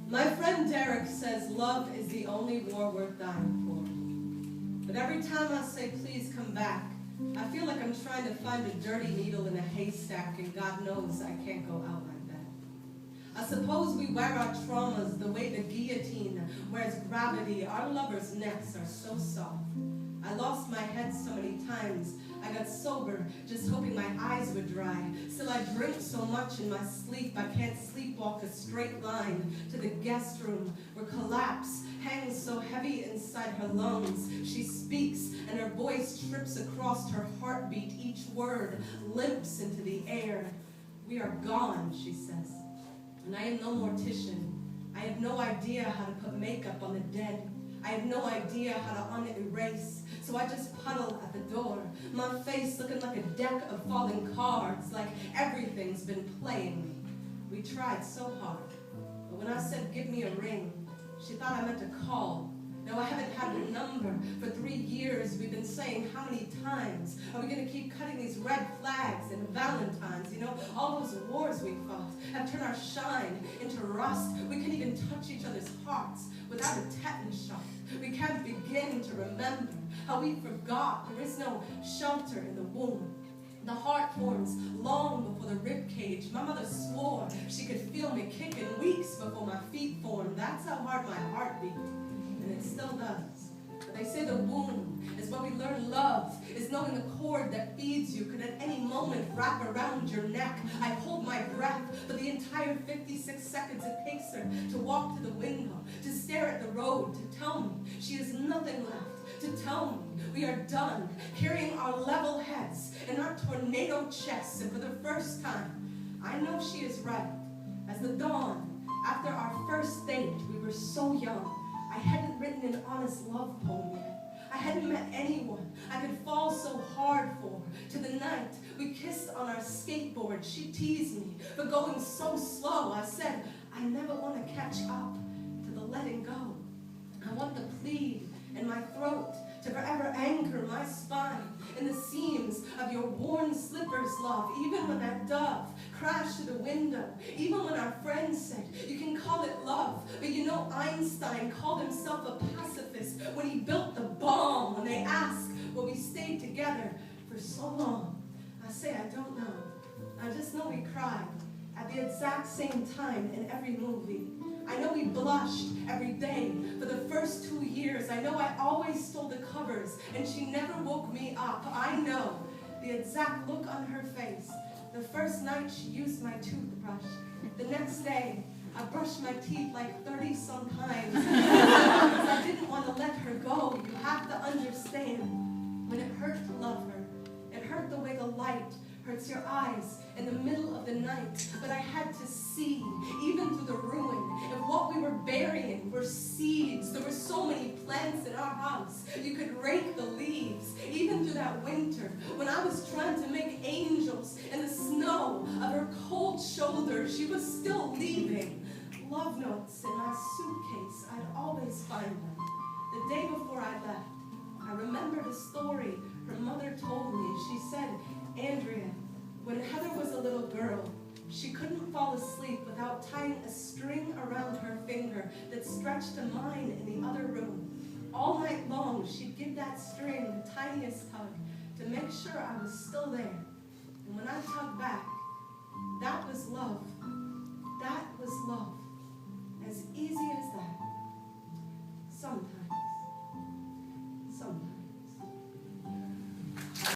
My friend Derek says love is the only war worth dying for. But every time I say please come back, I feel like I'm trying to find a dirty needle in a haystack, and God knows I can't go out like that. I suppose we wear our traumas the way the guillotine wears gravity. Our lovers' necks are so soft. I lost my head so many times. I got sober, just hoping my eyes would dry. Still I drink so much in my sleep, I can't sleepwalk a straight line to the guest room where collapse hangs so heavy inside her lungs. She speaks, and her voice trips across her heartbeat. Each word limps into the air. We are gone, she says. And I am no mortician. I have no idea how to put makeup on the dead. I have no idea how to un-erase, so I just puddle at the door, my face looking like a deck of falling cards, like everything's been playing me. We tried so hard, but when I said give me a ring, she thought I meant to call. No, I haven't had her number for 3 years. We've been saying how many times? Are we going to keep cutting these red flags and Valentines? You know, all those wars we fought have turned our shine into rust. We can't even touch each other's hearts without a tetanus shot. We can't begin to remember how we forgot there is no shelter in the womb. The heart forms long before the rib cage. My mother swore she could feel me kicking weeks before my feet formed. That's how hard my heart beat. And it still does. But they say the womb is where we learn love, is knowing the cord that feeds you could at any moment wrap around your neck. I hold my breath for the entire 56 seconds it takes her to walk to the window, to stare at the road, to tell me she has nothing left, to tell me we are done carrying our level heads and our tornado chests. And for the first time, I know she is right. As the dawn, after our first date, we were so young. I hadn't written an honest love poem yet. I hadn't met anyone I could fall so hard for. To the night we kissed on our skateboard. She teased me for going so slow. I said, I never want to catch up to the letting go. I want the plead in my throat to forever anchor my spine in the seams of your worn slippers, love. Even when that dove crashed through the window, even when our friends said, you can call it love, but you know Einstein called himself a pacifist when he built the bomb. When they ask, well, we stayed together for so long, I say, I don't know. I just know we cried at the exact same time in every movie. I know we blushed every day for the first 2 years. I know I always stole the covers and she never woke me up. I know the exact look on her face the first night she used my toothbrush. The next day, I brushed my teeth like 30 some times because I didn't want to let her go. You have to understand, when it hurt to love her, it hurt the way the light hurts your eyes in the middle of the night. But I had to see, even through the ruin, if what we were burying were seeds. There were so many plants in our house, you could rake the leaves. Even through that winter, when I was trying to make angels in the snow of her cold shoulder, she was still leaving love notes in my suitcase. I'd always find them. The day before I left, I remembered a story her mother told me. She said, Andrea, when Heather was a little girl, she couldn't fall asleep without tying a string around her finger that stretched to mine in the other room. All night long, she'd give that string the tiniest tug to make sure I was still there. And when I tugged back, that was love.